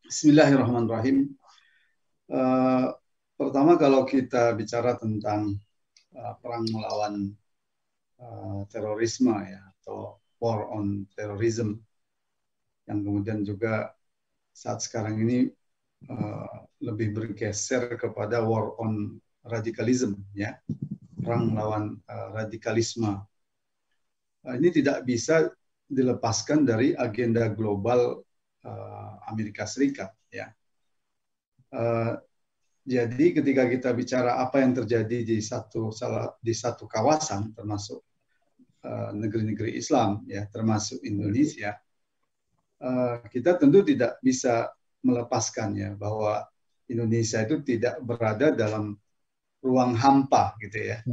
Bismillahirrahmanirrahim. Uh, Pertama, kalau kita bicara tentang perang melawan terorisme ya, atau war on terrorism, yang kemudian juga saat sekarang ini lebih bergeser kepada war on radikalisme ya, perang melawan radikalisme. Ini tidak bisa dilepaskan dari agenda global Amerika Serikat ya. Jadi ketika kita bicara apa yang terjadi di satu kawasan, termasuk negeri-negeri Islam, ya, termasuk Indonesia, kita tentu tidak bisa melepaskannya bahwa Indonesia itu tidak berada dalam ruang hampa, gitu ya,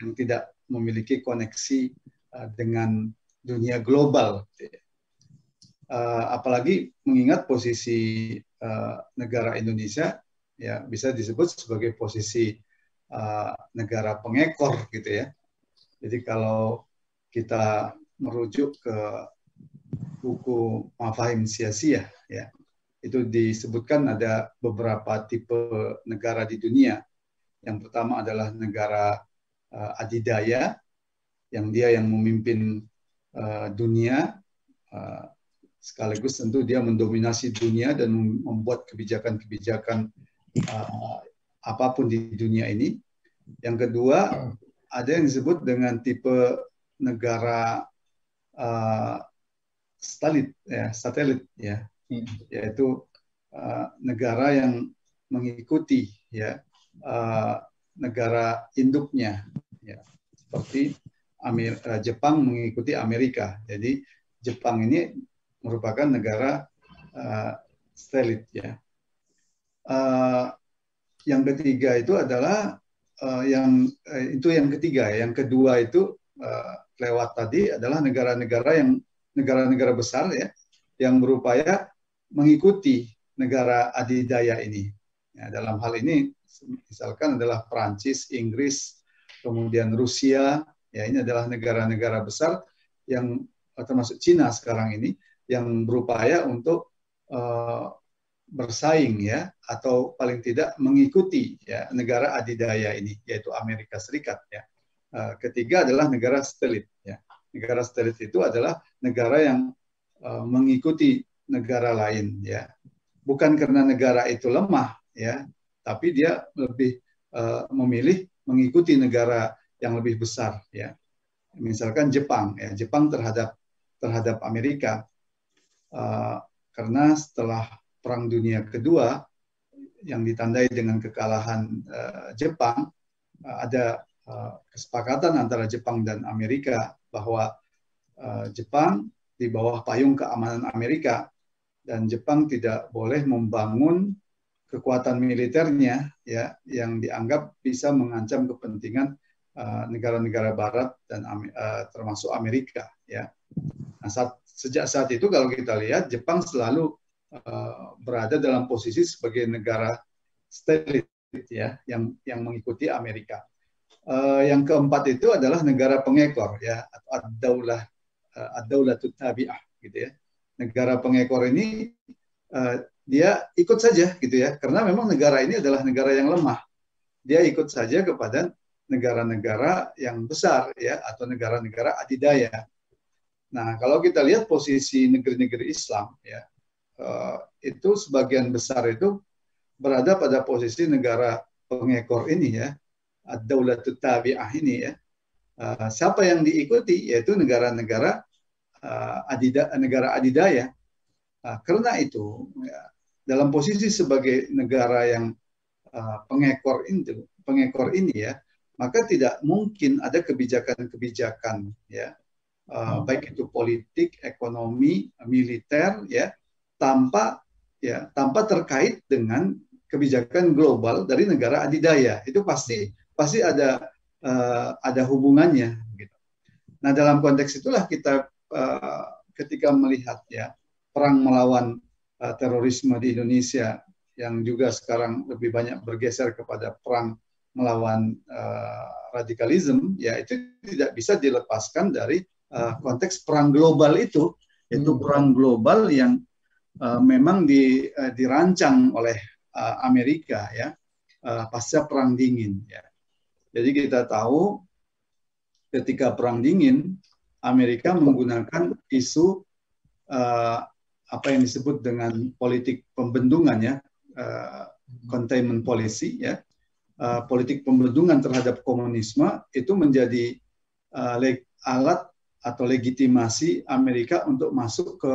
yang tidak memiliki koneksi dengan dunia global. Gitu ya. Apalagi mengingat posisi negara Indonesia ya bisa disebut sebagai posisi negara pengekor gitu ya. Jadi kalau kita merujuk ke buku Mafahim Siyasiyah ya, itu disebutkan ada beberapa tipe negara di dunia. Yang pertama adalah negara adidaya, yang dia yang memimpin dunia, sekaligus tentu dia mendominasi dunia dan membuat kebijakan-kebijakan apapun di dunia ini. Yang kedua, ada yang disebut dengan tipe negara satelit ya, yaitu negara yang mengikuti ya negara induknya ya, seperti Jepang mengikuti Amerika. Jadi Jepang ini merupakan negara satelit ya. Yang ketiga itu adalah yang ketiga. Yang kedua itu lewat tadi adalah negara-negara besar ya, yang berupaya mengikuti negara adidaya ini. Ya, dalam hal ini misalkan adalah Prancis, Inggris, kemudian Rusia. Ya, ini adalah negara-negara besar yang termasuk Cina sekarang ini yang berupaya untuk bersaing ya, atau paling tidak mengikuti ya negara adidaya ini, yaitu Amerika Serikat ya. Ketiga adalah negara satelit ya. Negara satelit itu adalah negara yang mengikuti negara lain ya. Bukan karena negara itu lemah ya, tapi dia lebih memilih mengikuti negara yang lebih besar ya. Misalkan Jepang ya, Jepang terhadap Amerika, karena setelah Perang Dunia Kedua yang ditandai dengan kekalahan Jepang, ada kesepakatan antara Jepang dan Amerika bahwa Jepang di bawah payung keamanan Amerika, dan Jepang tidak boleh membangun kekuatan militernya ya yang dianggap bisa mengancam kepentingan negara-negara Barat dan termasuk Amerika ya. Nah, sejak saat itu kalau kita lihat Jepang selalu berada dalam posisi sebagai negara satelit ya yang mengikuti Amerika. Yang keempat itu adalah negara pengekor ya, atau ad-daulatut tabi'ah gitu ya. Negara pengekor ini dia ikut saja gitu ya, karena memang negara ini adalah negara yang lemah. Dia ikut saja kepada negara-negara yang besar ya, atau negara-negara adidaya. Nah, kalau kita lihat posisi negeri-negeri Islam ya, itu sebagian besar itu berada pada posisi negara pengekor ini ya, ad-daulatut tabi'ah ini ya. Siapa yang diikuti? Yaitu negara-negara negara adidaya. Karena itu ya, dalam posisi sebagai negara yang pengekor ini ya, maka tidak mungkin ada kebijakan-kebijakan ya, baik itu politik, ekonomi, militer ya, tanpa terkait dengan kebijakan global dari negara adidaya. Itu pasti ada hubungannya gitu. Nah, dalam konteks itulah kita ketika melihat ya perang melawan terorisme di Indonesia, yang juga sekarang lebih banyak bergeser kepada perang melawan radikalisme, ya itu tidak bisa dilepaskan dari konteks perang global itu, yaitu perang global yang memang dirancang oleh Amerika ya pasca Perang Dingin ya. Jadi kita tahu ketika Perang Dingin Amerika menggunakan isu apa yang disebut dengan politik pembendungan ya, containment policy ya, politik pembendungan terhadap komunisme itu menjadi alat atau legitimasi Amerika untuk masuk ke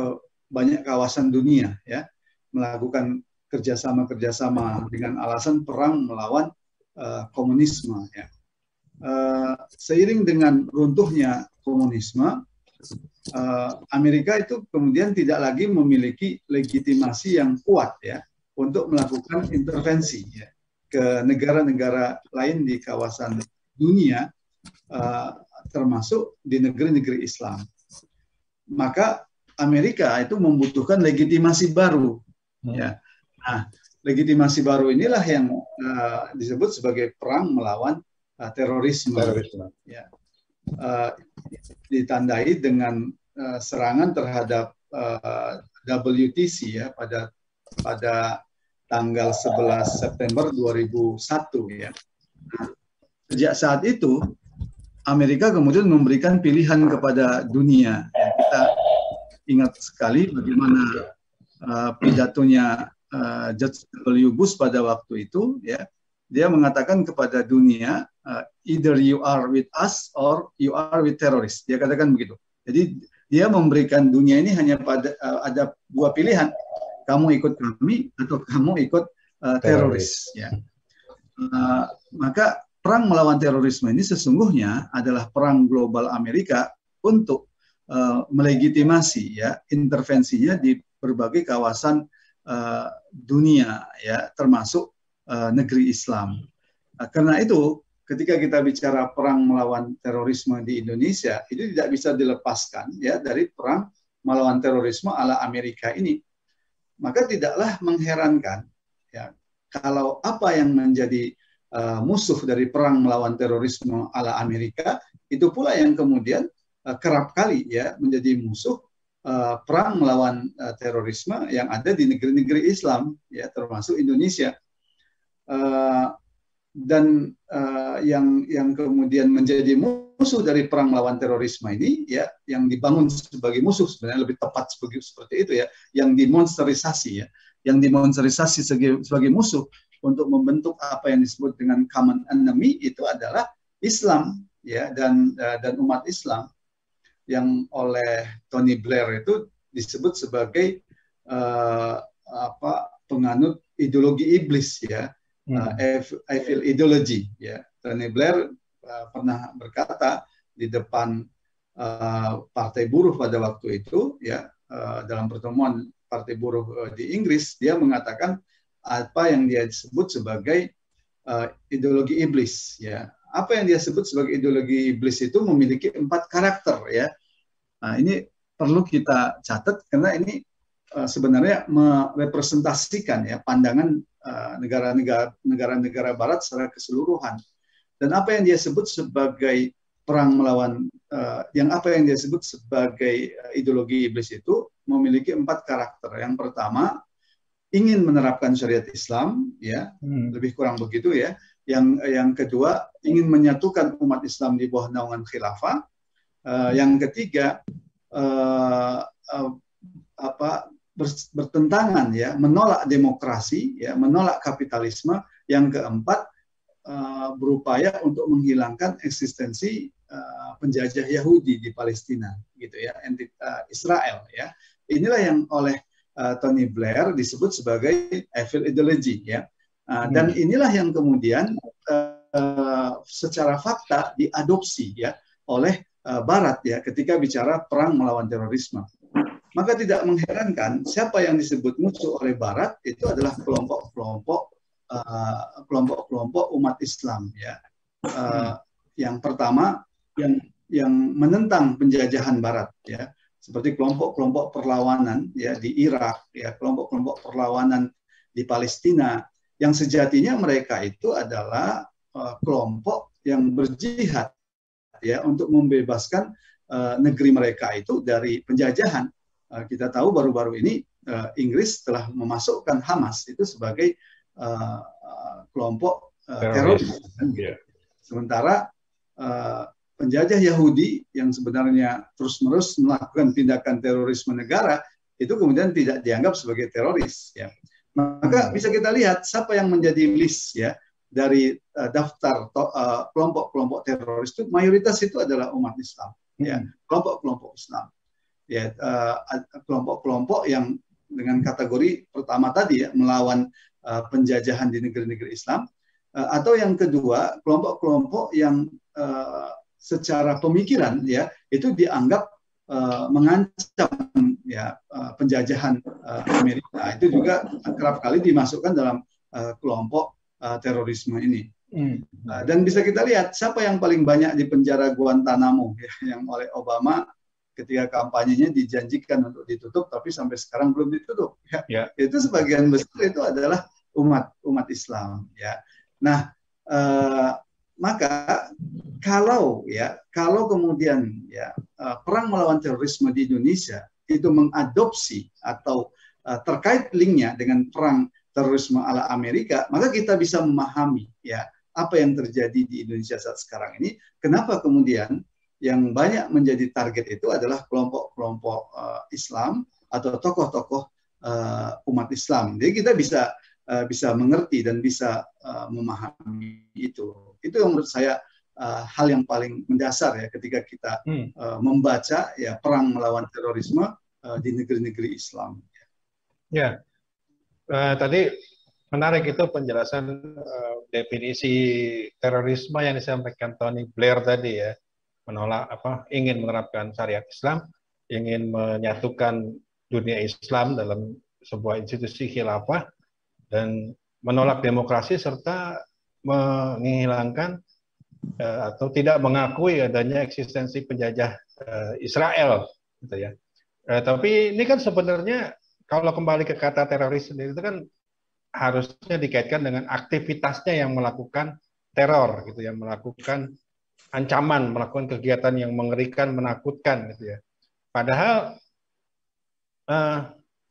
banyak kawasan dunia ya, melakukan kerjasama dengan alasan perang melawan komunisme ya. Seiring dengan runtuhnya komunisme, Amerika itu kemudian tidak lagi memiliki legitimasi yang kuat ya untuk melakukan intervensi ya, ke negara-negara lain di kawasan dunia, termasuk di negeri-negeri Islam. Maka Amerika itu membutuhkan legitimasi baru. Ya. Nah, legitimasi baru inilah yang disebut sebagai perang melawan terorisme. Ya. Ditandai dengan serangan terhadap WTC ya pada tanggal 11 September 2001 ya. Sejak saat itu Amerika kemudian memberikan pilihan kepada dunia. Ya, kita ingat sekali bagaimana pidatonya George W. Bush pada waktu itu ya. Dia mengatakan kepada dunia, either you are with us or you are with terrorists. Dia katakan begitu. Jadi dia memberikan dunia ini hanya ada dua pilihan, kamu ikut kami atau kamu ikut teroris. Ya. Maka perang melawan terorisme ini sesungguhnya adalah perang global Amerika untuk melegitimasi ya intervensinya di berbagai kawasan dunia ya, termasuk negeri Islam. Karena itu ketika kita bicara perang melawan terorisme di Indonesia, itu tidak bisa dilepaskan ya dari perang melawan terorisme ala Amerika ini. Maka tidaklah mengherankan ya kalau apa yang menjadi musuh dari perang melawan terorisme ala Amerika itu pula yang kemudian kerap kali ya menjadi musuh perang melawan terorisme yang ada di negeri-negeri Islam ya, termasuk Indonesia. Dan yang kemudian menjadi musuh dari perang melawan terorisme ini ya, yang dibangun sebagai musuh sebenarnya lebih tepat seperti itu ya, yang dimonsterisasi ya, yang dimonsterisasi sebagai musuh untuk membentuk apa yang disebut dengan common enemy itu adalah Islam ya, dan umat Islam yang oleh Tony Blair itu disebut sebagai penganut ideologi iblis ya, evil ideology ya. Tony Blair pernah berkata di depan Partai Buruh pada waktu itu ya, dalam pertemuan Partai Buruh di Inggris, dia mengatakan apa yang dia sebut sebagai ideologi iblis ya. Apa yang dia sebut sebagai ideologi iblis itu memiliki 4 karakter ya. Nah, ini perlu kita catat karena ini sebenarnya merepresentasikan ya pandangan negara-negara Barat secara keseluruhan. Dan apa yang dia sebut sebagai perang melawan apa yang dia sebut sebagai ideologi iblis itu memiliki 4 karakter. Yang pertama, ingin menerapkan syariat Islam ya, lebih kurang begitu ya. Yang kedua, ingin menyatukan umat Islam di bawah naungan khilafah. Yang ketiga, bertentangan ya, menolak demokrasi ya, menolak kapitalisme. Yang keempat, berupaya untuk menghilangkan eksistensi penjajah Yahudi di Palestina gitu ya, Israel ya. Inilah yang oleh Tony Blair disebut sebagai evil ideology ya. Dan inilah yang kemudian secara fakta diadopsi ya oleh Barat ya ketika bicara perang melawan terorisme. Maka tidak mengherankan siapa yang disebut musuh oleh Barat itu adalah kelompok-kelompok umat Islam ya. Yang pertama yang menentang penjajahan Barat ya, seperti kelompok-kelompok perlawanan ya di Irak ya, kelompok-kelompok perlawanan di Palestina yang sejatinya mereka itu adalah kelompok yang berjihad ya untuk membebaskan negeri mereka itu dari penjajahan. Kita tahu baru-baru ini Inggris telah memasukkan Hamas itu sebagai kelompok teroris. Gitu. Sementara penjajah Yahudi yang sebenarnya terus-menerus melakukan tindakan terorisme negara itu kemudian tidak dianggap sebagai teroris. Ya. Maka bisa kita lihat siapa yang menjadi list ya dari daftar kelompok-kelompok teroris itu mayoritas itu adalah umat Islam. Ya, kelompok-kelompok Islam. Ya, kelompok-kelompok yang dengan kategori pertama tadi ya melawan penjajahan di negeri-negeri Islam, atau yang kedua kelompok-kelompok yang secara pemikiran ya itu dianggap mengancam ya penjajahan Amerika. Itu juga kerap kali dimasukkan dalam kelompok terorisme ini. Dan bisa kita lihat siapa yang paling banyak di penjara Guantanamo ya, yang oleh Obama ketika kampanyenya dijanjikan untuk ditutup, tapi sampai sekarang belum ditutup. Ya. Itu sebagian besar itu adalah umat Islam. Ya. Nah, maka kalau kemudian ya perang melawan terorisme di Indonesia itu mengadopsi atau terkait linknya dengan perang terorisme ala Amerika, maka kita bisa memahami ya apa yang terjadi di Indonesia saat sekarang ini. Kenapa kemudian yang banyak menjadi target itu adalah kelompok-kelompok Islam atau tokoh-tokoh umat Islam. Jadi kita bisa mengerti dan bisa memahami itu. Itu yang menurut saya hal yang paling mendasar ya ketika kita membaca ya perang melawan terorisme di negeri-negeri Islam. Ya, tadi menarik itu penjelasan definisi terorisme yang disampaikan Tony Blair tadi ya. Menolak ingin menerapkan syariat Islam, ingin menyatukan dunia Islam dalam sebuah institusi khilafah dan menolak demokrasi serta menghilangkan atau tidak mengakui adanya eksistensi penjajah Israel gitu ya. Tapi ini kan sebenarnya kalau kembali ke kata teroris sendiri itu kan harusnya dikaitkan dengan aktivitasnya yang melakukan teror gitu ya, melakukan ancaman, melakukan kegiatan yang mengerikan, menakutkan gitu ya. Padahal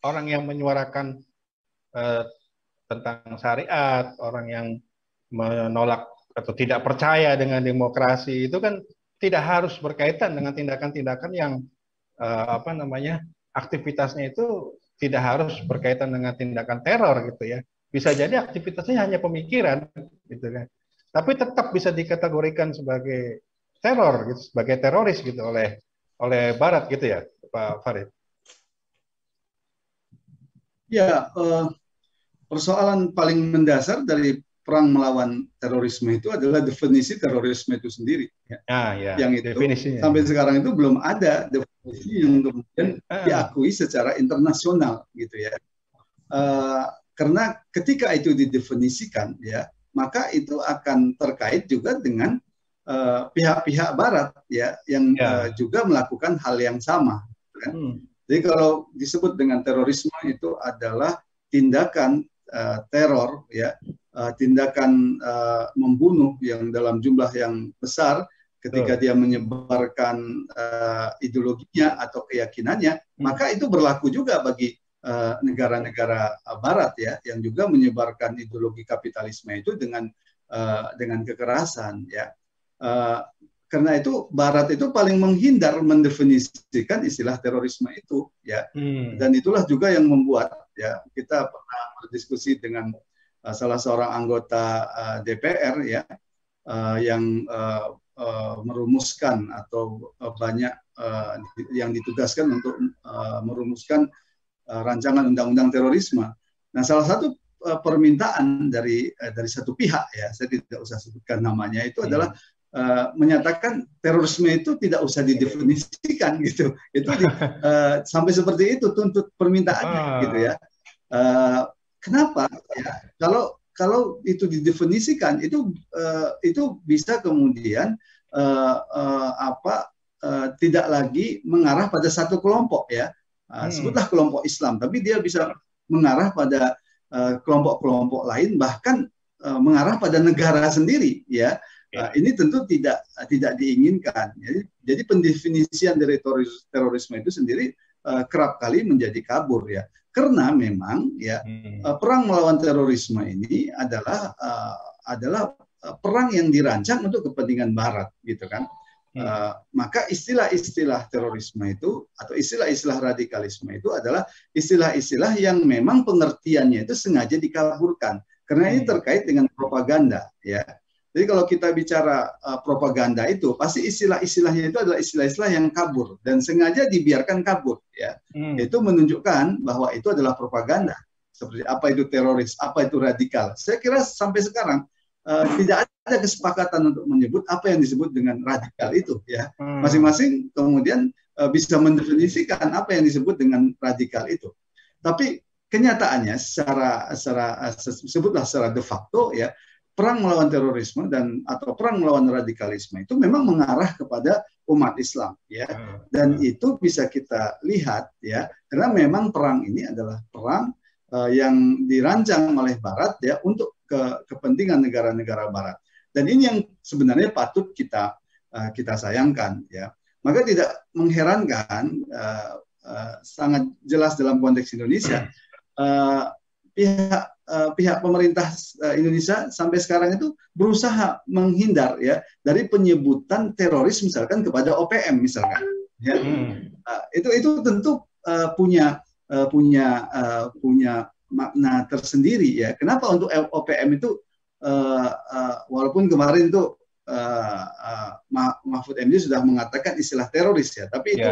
orang yang menyuarakan tentang syariat, orang yang menolak atau tidak percaya dengan demokrasi itu kan tidak harus berkaitan dengan tindakan-tindakan yang aktivitasnya itu tidak harus berkaitan dengan tindakan teror gitu ya. Bisa jadi aktivitasnya hanya pemikiran gitu kan. Tapi tetap bisa dikategorikan sebagai teror, gitu, sebagai teroris gitu oleh Barat gitu ya, Pak Farid. Ya, persoalan paling mendasar dari perang melawan terorisme itu adalah definisi terorisme itu sendiri. Ya. Yang itu definisinya, sampai sekarang itu belum ada definisi yang kemudian diakui secara internasional gitu ya. Karena ketika itu didefinisikan ya, maka itu akan terkait juga dengan pihak-pihak Barat ya yang juga melakukan hal yang sama. Kan? Jadi kalau disebut dengan terorisme itu adalah tindakan teror ya, tindakan membunuh yang dalam jumlah yang besar ketika dia menyebarkan ideologinya atau keyakinannya, maka itu berlaku juga bagi negara-negara Barat ya yang juga menyebarkan ideologi kapitalisme itu dengan kekerasan ya. Karena itu Barat itu paling menghindar mendefinisikan istilah terorisme itu ya. Dan itulah juga yang membuat ya kita pernah berdiskusi dengan salah seorang anggota DPR ya yang merumuskan atau banyak yang ditugaskan untuk merumuskan rancangan undang-undang terorisme. Nah, salah satu permintaan dari satu pihak ya, saya tidak usah sebutkan namanya, itu adalah menyatakan terorisme itu tidak usah didefinisikan gitu. Itu sampai seperti itu tuntut permintaannya gitu ya. Kenapa? Ya, kalau itu didefinisikan itu bisa kemudian tidak lagi mengarah pada satu kelompok ya. Sebutlah kelompok Islam, tapi dia bisa mengarah pada kelompok-kelompok lain, bahkan mengarah pada negara sendiri ya. Ini tentu tidak diinginkan. Jadi pendefinisian dari terorisme itu sendiri kerap kali menjadi kabur ya. Karena memang ya perang melawan terorisme ini adalah perang yang dirancang untuk kepentingan Barat, gitu kan. Maka istilah-istilah terorisme itu atau istilah-istilah radikalisme itu adalah istilah-istilah yang memang pengertiannya itu sengaja dikaburkan karena ini terkait dengan propaganda, ya. Jadi kalau kita bicara propaganda itu pasti istilah-istilahnya itu adalah istilah-istilah yang kabur dan sengaja dibiarkan kabur, ya. Itu menunjukkan bahwa itu adalah propaganda. Seperti apa itu teroris, apa itu radikal. Saya kira sampai sekarang tidak ada kesepakatan untuk menyebut apa yang disebut dengan radikal itu, ya. Masing-masing kemudian bisa mendefinisikan apa yang disebut dengan radikal itu. Tapi kenyataannya sebutlah secara de facto, ya, perang melawan terorisme atau perang melawan radikalisme itu memang mengarah kepada umat Islam, ya. Dan itu bisa kita lihat, ya, karena memang perang ini adalah perang yang dirancang oleh Barat, ya, untuk kepentingan negara-negara Barat. Dan ini yang sebenarnya patut kita sayangkan, ya. Maka tidak mengherankan, sangat jelas dalam konteks Indonesia, pihak pemerintah Indonesia sampai sekarang itu berusaha menghindar, ya, dari penyebutan teroris misalkan kepada OPM misalkan, ya. Itu tentu punya makna tersendiri, ya. Kenapa untuk OPM itu walaupun kemarin tuh Mahfud MD sudah mengatakan istilah teroris, ya, tapi itu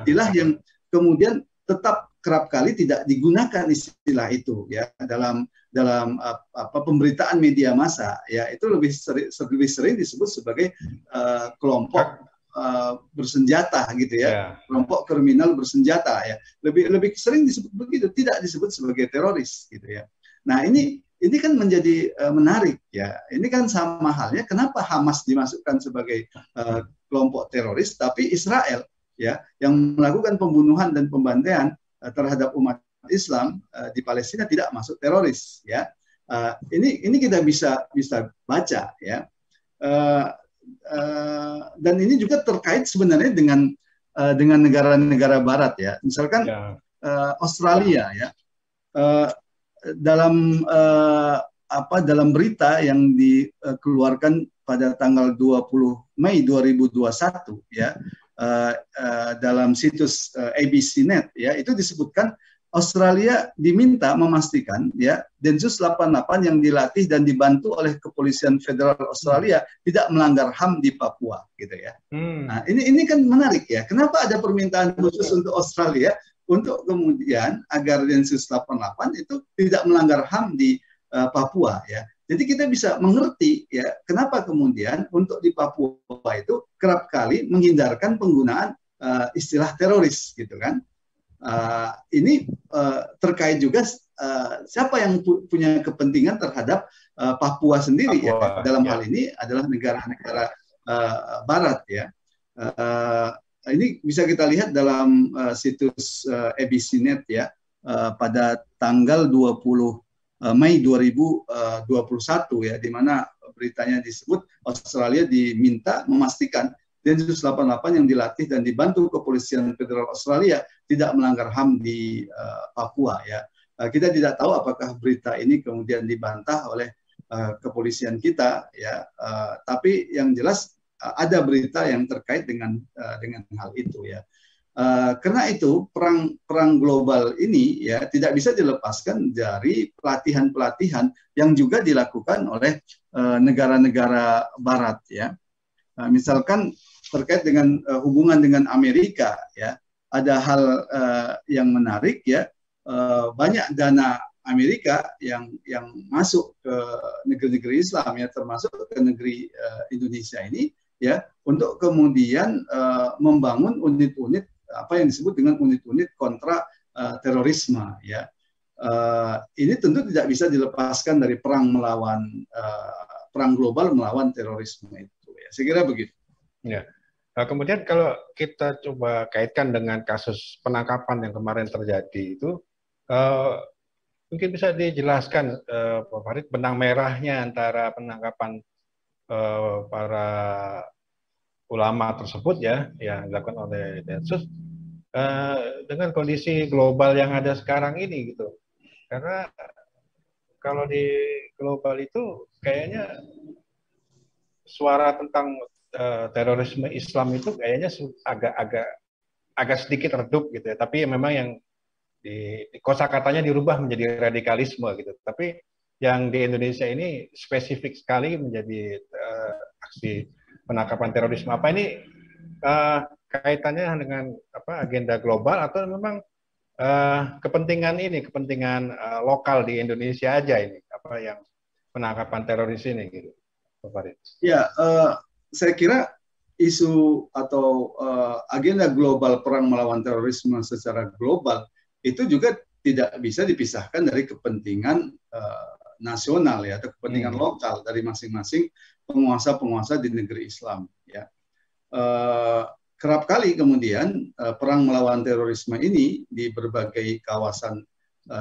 istilah yang kemudian tetap kerap kali tidak digunakan istilah itu, ya, dalam pemberitaan media massa, ya. Itu lebih sering disebut sebagai kelompok bersenjata, gitu, ya. Kelompok kriminal bersenjata, ya. Lebih sering disebut begitu, tidak disebut sebagai teroris, gitu, ya. Nah, ini kan menjadi menarik, ya. Ini kan sama halnya kenapa Hamas dimasukkan sebagai kelompok teroris, tapi Israel, ya, yang melakukan pembunuhan dan pembantaian terhadap umat Islam di Palestina tidak masuk teroris, ya. Ini kita bisa baca, ya. Dan ini juga terkait sebenarnya dengan negara-negara Barat, ya. Misalkan Australia, ya. Dalam berita yang dikeluarkan pada tanggal 20 Mei 2021, ya, dalam situs ABC Net, ya, itu disebutkan Australia diminta memastikan, ya, Densus 88 yang dilatih dan dibantu oleh Kepolisian Federal Australia tidak melanggar HAM di Papua, gitu, ya. Nah, ini kan menarik, ya. Kenapa ada permintaan khusus untuk Australia untuk kemudian agar Densus 88 itu tidak melanggar HAM di Papua, ya. Jadi kita bisa mengerti, ya, kenapa kemudian untuk di Papua itu kerap kali menghindarkan penggunaan istilah teroris, gitu kan. Ini terkait juga siapa yang punya kepentingan terhadap Papua sendiri, ya. Dalam hal ini adalah negara-negara Barat, ya. Ini bisa kita lihat dalam situs ABC Net, ya, pada tanggal 20 Mei 2021, ya, di mana beritanya disebut Australia diminta memastikan Densus 88 yang dilatih dan dibantu Kepolisian Federal Australia tidak melanggar HAM di Papua, ya. Kita tidak tahu apakah berita ini kemudian dibantah oleh kepolisian kita, ya. Tapi yang jelas ada berita yang terkait dengan hal itu, ya. Karena itu perang global ini, ya, tidak bisa dilepaskan dari pelatihan-pelatihan yang juga dilakukan oleh negara-negara Barat, ya. Misalkan terkait dengan hubungan dengan Amerika, ya, ada hal yang menarik, ya. Banyak dana Amerika yang masuk ke negeri-negeri Islam, ya, termasuk ke negeri Indonesia ini, ya, untuk kemudian membangun unit-unit apa yang disebut dengan unit-unit kontra terorisme, ya. Ini tentu tidak bisa dilepaskan dari perang global melawan terorisme itu, ya. Saya kira begitu. Ya. Kemudian kalau kita coba kaitkan dengan kasus penangkapan yang kemarin terjadi itu, mungkin bisa dijelaskan, Pak Farid, benang merahnya antara penangkapan para ulama tersebut, ya, yang dilakukan oleh Densus dengan kondisi global yang ada sekarang ini gitu. Karena kalau di global itu kayaknya suara tentang terorisme Islam itu kayaknya agak sedikit redup gitu ya. Tapi memang yang di kosakatanya dirubah menjadi radikalisme gitu. Tapi yang di Indonesia ini spesifik sekali menjadi aksi penangkapan terorisme. Apa ini kaitannya dengan agenda global atau memang kepentingan lokal di Indonesia aja ini yang penangkapan teroris ini gitu, Pak Farid? Ya, saya kira isu atau agenda global perang melawan terorisme secara global itu juga tidak bisa dipisahkan dari kepentingan nasional ya, atau kepentingan lokal dari masing-masing penguasa-penguasa di negeri Islam ya. Kerap kali kemudian perang melawan terorisme ini di berbagai kawasan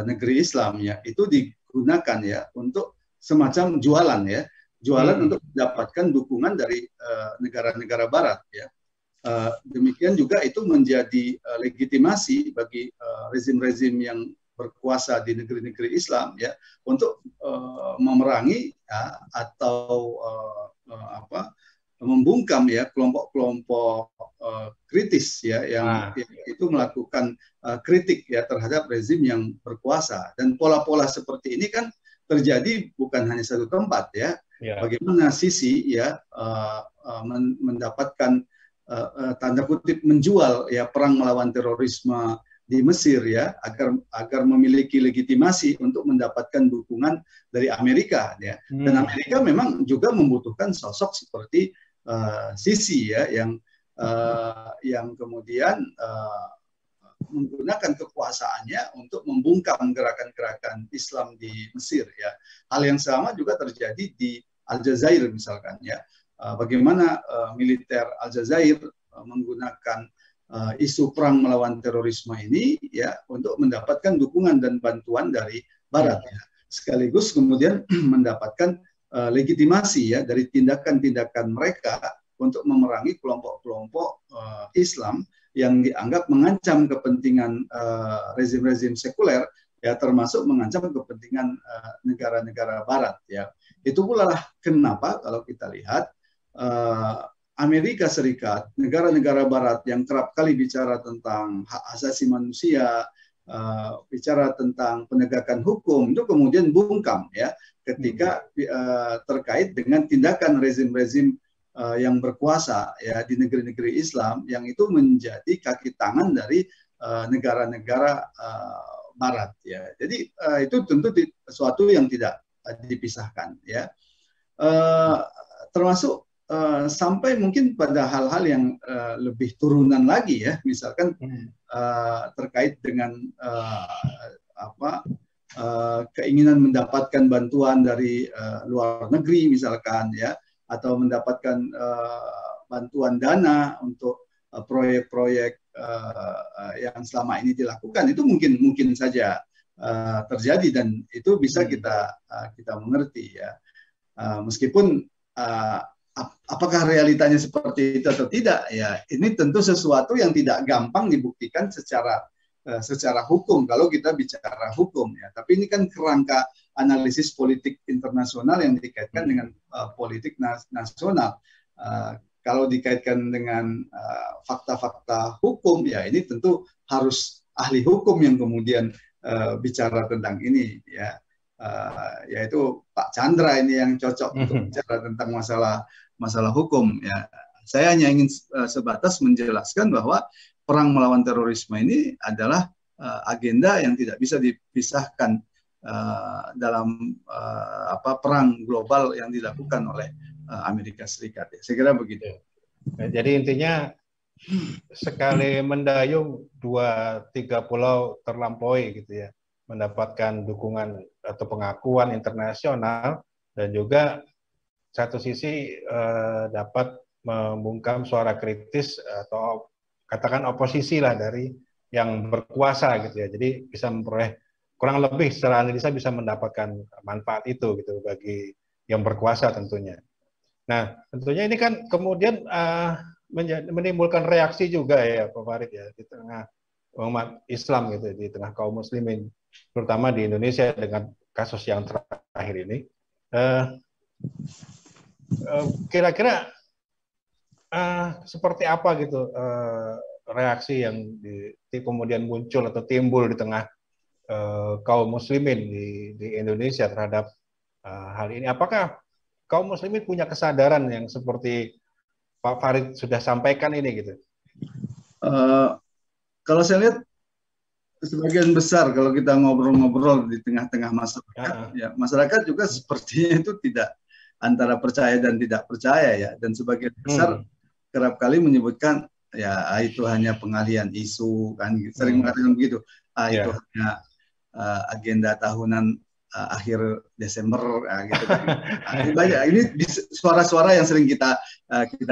negeri Islam ya itu digunakan ya untuk semacam jualan ya, untuk mendapatkan dukungan dari negara-negara Barat ya. Demikian juga itu menjadi legitimasi bagi rezim-rezim yang berkuasa di negeri-negeri Islam ya untuk memerangi ya, atau membungkam ya kelompok-kelompok kritis ya yang itu melakukan kritik ya terhadap rezim yang berkuasa. Dan pola-pola seperti ini kan terjadi bukan hanya satu tempat ya. Bagaimana Sisi ya mendapatkan tanda kutip menjual ya perang melawan terorisme di Mesir ya agar memiliki legitimasi untuk mendapatkan dukungan dari Amerika ya. Dan Amerika memang juga membutuhkan sosok seperti Sisi ya yang kemudian menggunakan kekuasaannya untuk membungkam gerakan-gerakan Islam di Mesir ya. Hal yang sama juga terjadi di Aljazair misalkan ya. Bagaimana militer Aljazair menggunakan isu perang melawan terorisme ini ya untuk mendapatkan dukungan dan bantuan dari Barat ya. Sekaligus kemudian mendapatkan legitimasi ya dari tindakan-tindakan mereka untuk memerangi kelompok-kelompok Islam yang dianggap mengancam kepentingan rezim-rezim sekuler ya termasuk mengancam kepentingan negara-negara Barat ya. Itu pula lah kenapa kalau kita lihat Amerika Serikat, negara-negara Barat yang kerap kali bicara tentang hak asasi manusia, bicara tentang penegakan hukum itu kemudian bungkam ya ketika terkait dengan tindakan rezim-rezim yang berkuasa ya di negeri-negeri Islam yang itu menjadi kaki tangan dari negara-negara Barat ya. Jadi itu tentu sesuatu yang tidak dipisahkan ya. Termasuk sampai mungkin pada hal-hal yang lebih turunan lagi ya, misalkan terkait dengan keinginan mendapatkan bantuan dari luar negeri misalkan ya, atau mendapatkan bantuan dana untuk proyek-proyek yang selama ini dilakukan, itu mungkin saja terjadi dan itu bisa kita mengerti ya. Meskipun apakah realitanya seperti itu atau tidak ya, ini tentu sesuatu yang tidak gampang dibuktikan secara hukum kalau kita bicara hukum ya. Tapi ini kan kerangka analisis politik internasional yang dikaitkan dengan politik nasional. Kalau dikaitkan dengan fakta-fakta hukum ya, ini tentu harus ahli hukum yang kemudian bicara tentang ini ya. Yaitu Pak Chandra ini yang cocok untuk bicara tentang masalah hukum ya. Saya hanya ingin sebatas menjelaskan bahwa perang melawan terorisme ini adalah agenda yang tidak bisa dipisahkan dalam perang global yang dilakukan oleh Amerika Serikat. Ya. Saya kira begitu. Jadi intinya sekali mendayung 2-3 pulau terlampaui gitu ya, mendapatkan dukungan atau pengakuan internasional dan juga satu sisi dapat membungkam suara kritis atau katakan oposisi lah dari yang berkuasa gitu ya. Jadi bisa memperoleh kurang lebih secara analisa bisa mendapatkan manfaat itu gitu bagi yang berkuasa tentunya. Nah, tentunya ini kan kemudian menimbulkan reaksi juga ya Pak Farid ya di tengah umat Islam gitu di tengah kaum muslimin, terutama di Indonesia dengan kasus yang terakhir ini. Kira-kira seperti apa gitu reaksi yang kemudian muncul atau timbul di tengah kaum muslimin di Indonesia terhadap hal ini? Apakah kaum muslimin punya kesadaran yang seperti Pak Farid sudah sampaikan ini gitu? Kalau saya lihat sebagian besar kalau kita ngobrol-ngobrol di tengah-tengah masyarakat, ya masyarakat juga sepertinya itu tidak antara percaya dan tidak percaya ya, dan sebagian besar kerap kali menyebutkan ya itu hanya pengalihan isu kan, sering mengatakan begitu, itu hanya agenda tahunan akhir Desember gitu kan. Banyak ini suara-suara yang sering kita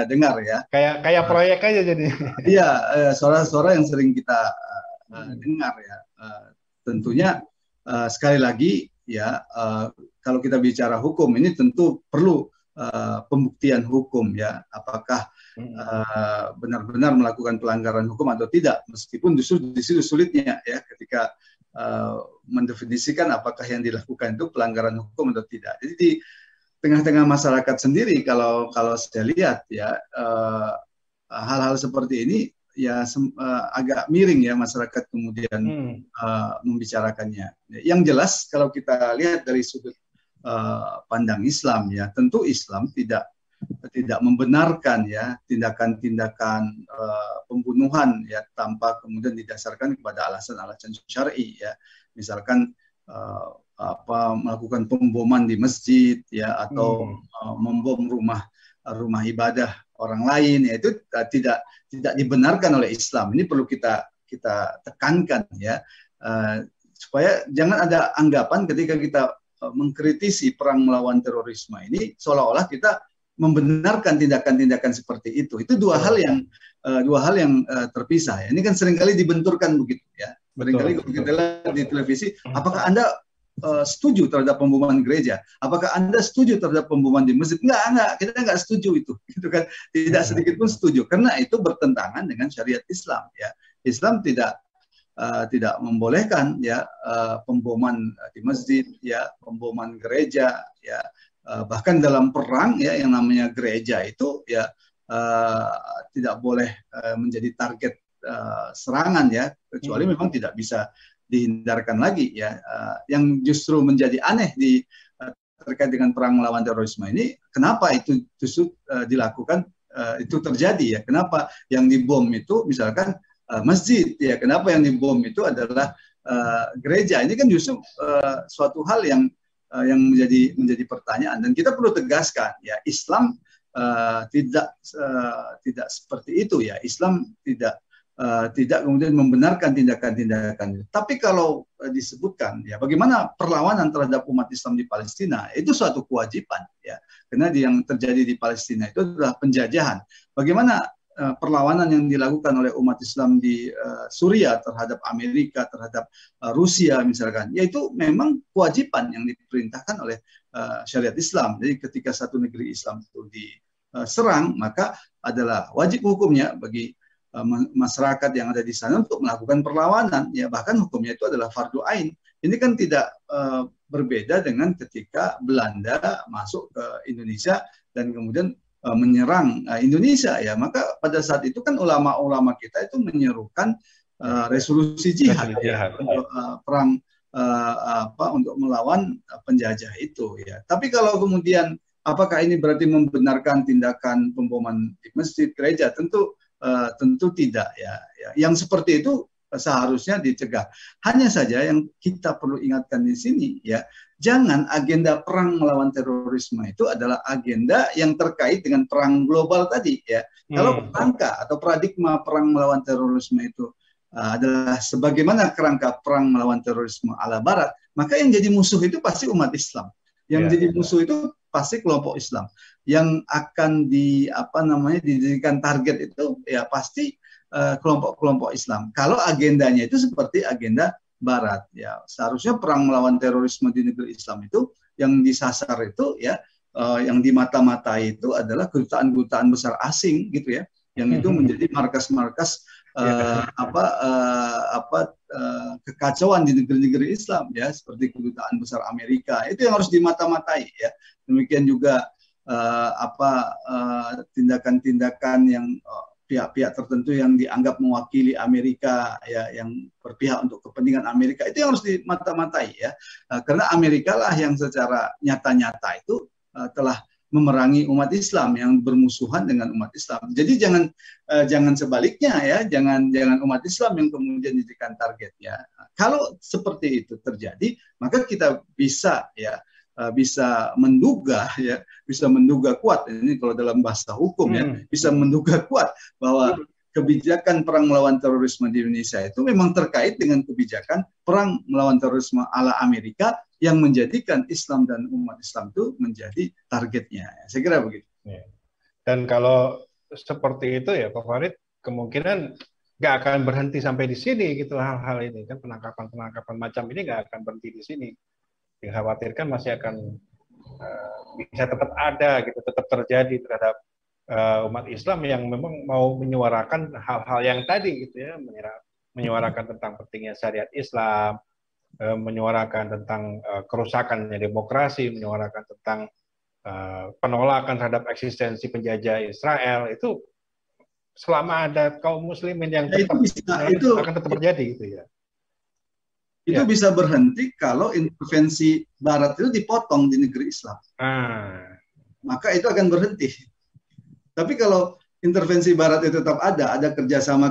dengar ya. Kayak proyek aja jadi. Iya, suara-suara yang sering kita dengar ya. Tentunya sekali lagi ya, kalau kita bicara hukum ini tentu perlu pembuktian hukum ya, apakah benar-benar melakukan pelanggaran hukum atau tidak, meskipun justru di situ sulitnya ya ketika mendefinisikan apakah yang dilakukan itu pelanggaran hukum atau tidak. Jadi di tengah-tengah masyarakat sendiri kalau saya lihat ya, hal-hal seperti ini ya agak miring ya masyarakat kemudian membicarakannya. Yang jelas kalau kita lihat dari sudut pandang Islam ya, tentu Islam tidak membenarkan ya tindakan-tindakan pembunuhan ya tanpa kemudian didasarkan kepada alasan-alasan syar'i ya. Misalkan melakukan pemboman di masjid ya, atau membom rumah ibadah orang lain ya, itu tidak dibenarkan oleh Islam. Ini perlu kita tekankan ya, supaya jangan ada anggapan ketika kita mengkritisi perang melawan terorisme ini seolah-olah kita membenarkan tindakan-tindakan seperti itu. Itu dua hal yang terpisah ya. Ini kan seringkali dibenturkan begitu ya. Seringkali kalau kita lihat di televisi, apakah Anda setuju terhadap pemboman gereja? Apakah Anda setuju terhadap pemboman di masjid? Enggak, kita enggak setuju itu. Gitu kan. Tidak sedikit pun setuju, karena itu bertentangan dengan syariat Islam ya. Islam tidak membolehkan ya pemboman di masjid ya, pemboman gereja ya. Bahkan dalam perang ya, yang namanya gereja itu ya tidak boleh menjadi target serangan ya, kecuali memang tidak bisa dihindarkan lagi ya. Yang justru menjadi aneh terkait dengan perang melawan terorisme ini, kenapa itu justru dilakukan, itu terjadi ya? Kenapa yang dibom itu misalkan masjid ya? Kenapa yang dibom itu adalah gereja? Ini kan justru suatu hal yang menjadi pertanyaan, dan kita perlu tegaskan ya, Islam tidak seperti itu ya. Islam tidak kemudian membenarkan tindakan-tindakan itu. Tapi kalau disebutkan ya, bagaimana perlawanan terhadap umat Islam di Palestina, itu suatu kewajiban ya, karena yang terjadi di Palestina itu adalah penjajahan. Bagaimana perlawanan yang dilakukan oleh umat Islam di Suriah terhadap Amerika, terhadap Rusia misalkan, yaitu memang kewajiban yang diperintahkan oleh syariat Islam. Jadi ketika satu negeri Islam itu diserang, maka adalah wajib hukumnya bagi masyarakat yang ada di sana untuk melakukan perlawanan ya, bahkan hukumnya itu adalah fardu ain. Ini kan tidak berbeda dengan ketika Belanda masuk ke Indonesia dan kemudian menyerang Indonesia ya, maka pada saat itu kan ulama-ulama kita itu menyerukan resolusi jihad ya, untuk perang untuk melawan penjajah itu ya. Tapi kalau kemudian apakah ini berarti membenarkan tindakan pemboman di masjid, gereja? Tentu tidak ya. Yang seperti itu seharusnya dicegah. Hanya saja yang kita perlu ingatkan di sini ya, jangan agenda perang melawan terorisme itu adalah agenda yang terkait dengan perang global tadi ya. Kalau kerangka atau paradigma perang melawan terorisme itu adalah sebagaimana kerangka perang melawan terorisme ala Barat, maka yang jadi musuh itu pasti umat Islam. Yang jadi musuh itu pasti kelompok Islam. Yang akan dijadikan target itu ya pasti kelompok-kelompok Islam. Kalau agendanya itu seperti agenda Barat ya, seharusnya perang melawan terorisme di negeri Islam itu yang disasar itu ya, yang dimata-matai itu adalah kedutaan-kedutaan besar asing gitu ya, yang itu menjadi markas-markas kekacauan di negeri-negeri Islam ya, seperti kedutaan besar Amerika. Itu yang harus dimata-matai ya. Demikian juga tindakan-tindakan yang pihak-pihak tertentu yang dianggap mewakili Amerika ya, yang berpihak untuk kepentingan Amerika, itu yang harus dimata-matai ya. Karena Amerika lah yang secara nyata-nyata itu telah memerangi umat Islam yang bermusuhan dengan umat Islam. Jadi jangan sebaliknya ya, jangan umat Islam yang kemudian dijadikan targetnya. Kalau seperti itu terjadi, maka kita bisa menduga kuat, ini kalau dalam bahasa hukum ya, bisa menduga kuat bahwa kebijakan perang melawan terorisme di Indonesia itu memang terkait dengan kebijakan perang melawan terorisme ala Amerika yang menjadikan Islam dan umat Islam itu menjadi targetnya. Saya kira begitu. Dan kalau seperti itu ya Pak Farid, kemungkinan nggak akan berhenti sampai di sini gitu hal-hal ini kan, penangkapan macam ini nggak akan berhenti di sini. Dikhawatirkan masih akan bisa tetap ada gitu, tetap terjadi terhadap umat Islam yang memang mau menyuarakan hal-hal yang tadi gitu ya, menyuarakan tentang pentingnya syariat Islam, menyuarakan tentang kerusakannya demokrasi, menyuarakan tentang penolakan terhadap eksistensi penjajah Israel. Itu selama ada kaum muslimin yang tetap itu akan tetap terjadi gitu ya. Itu bisa berhenti kalau intervensi Barat itu dipotong di negeri Islam. Maka itu akan berhenti. Tapi kalau intervensi Barat itu tetap ada kerjasama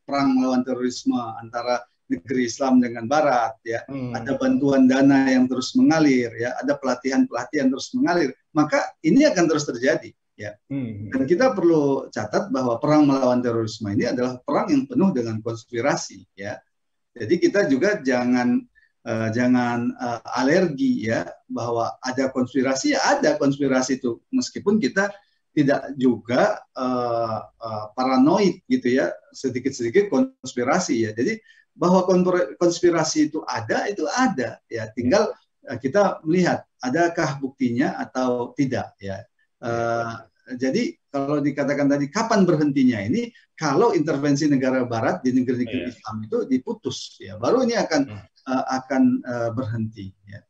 perang melawan terorisme antara negeri Islam dengan Barat, ya, ada bantuan dana yang terus mengalir, ya, ada pelatihan terus mengalir, maka ini akan terus terjadi, ya. Dan kita perlu catat bahwa perang melawan terorisme ini adalah perang yang penuh dengan konspirasi, ya. Jadi kita juga jangan alergi, ya, bahwa ada konspirasi, ya ada konspirasi itu, meskipun kita tidak juga paranoid gitu ya, sedikit-sedikit konspirasi ya. Jadi bahwa konspirasi itu ada ya, tinggal kita melihat adakah buktinya atau tidak ya. Jadi kalau dikatakan tadi kapan berhentinya ini, kalau intervensi negara Barat di negeri-negeri Islam itu diputus ya, baru ini akan berhenti ya.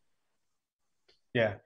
Ya.